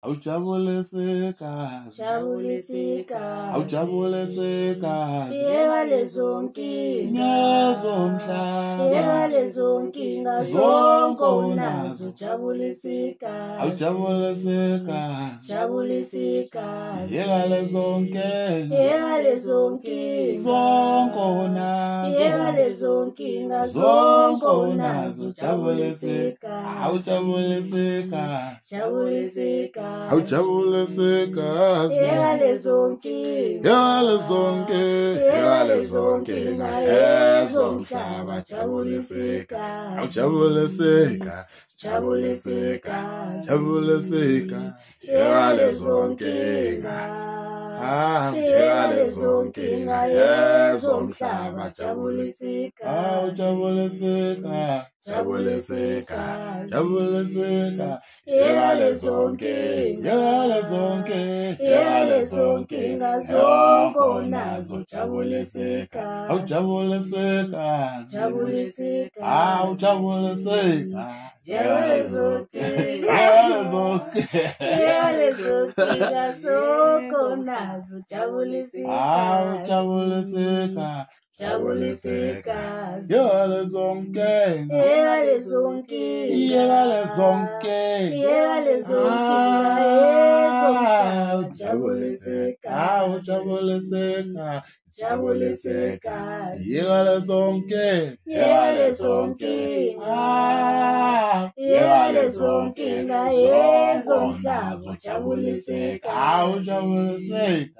awujabulisekazi, jabulisekazi, awujabulisekazi, yeka lezo nkinga, ngezomhlaba, yeka lezo nkinga zonke unazo, jabulisekazi, awujabulisekazi, jabulisekazi, yeka lezo nkinga, yeka lezo nkinga zonke unazo, yeka lezo nkinga zonke unazo, jabulisekazi, awujabulisekazi, jabulisekazi, awujabulisekazi, yeka lezo nkinga, yeka lezo nkinga, yeka lezo nkinga ezomhlaba, jabulisekazi, awujabulisekazi, jabulisekazi, jabulisekazi, yeka lezo nkinga. yeka lezo nkinga ezomhlaba, jabulisekazi, Awujabulisekazi, jabulisekazi, jabulisekazi, yeka lezo nkinga, yeka lezo nkinga, yeka lezo nkinga zonke unazo, jabulisekazi, awujabulisekazi, jabulisekazi, awujabulisekazi, yeka lezo nkinga, yeka lezo nkinga, yeka lezo nkinga zonke unazo, jabulisekazi, awujabulisekazi, jabulisekazi, yeka lezo nkinga, yeka lezo nkinga, yeka lezo nkinga, yeka lezo nkinga ezomhlaba, jabulisekazi, awujabulisekazi, jabulisekazi, yeka lezo nkinga, yeka lezo nkinga, yeka lezo nkinga ezomhlaba, jabulisekazi, awujabulisekazi,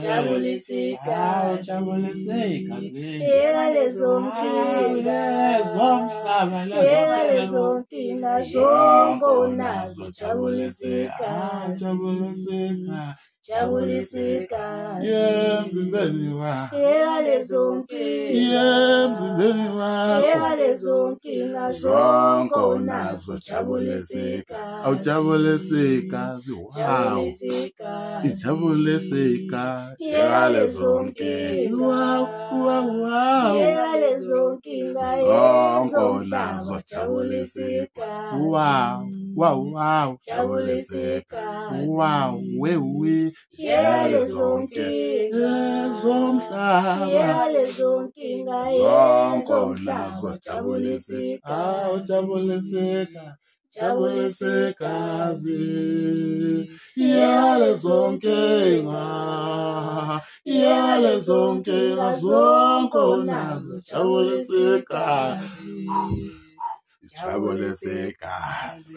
jabulisekazi, awujabulisekazi, yeka lezo nkinga, ezomhlaba, yeka lezo nkinga zonke unazo, jabulisekazi, awujabulisekazi, jabulisekazi, emzimbeni wakho, yeka lezo nkinga, emzimbeni wakho, yeka lezo nkinga zonke unazo, jabulisekazi, awujabulisekazi, wow, jabulisekazi, ijabulisekazi, yeka lezo nkinga, wow, wow, wow, yeka lezo nkinga zonke ezomhlaba, unazo, jabulisekazi, wow, wow, wow, jabulisekazi, wow, wewe, yeka lezo nkinga, ezomhlaba, yeka lezo nkinga zonke ezomhlaba, unazo, jabulisekazi, awujabulisekazi, jabulisekazi, yeka lezo nkinga, yeka lezo nkinga zonke unazo, jabulisekazi, jabulisekazi.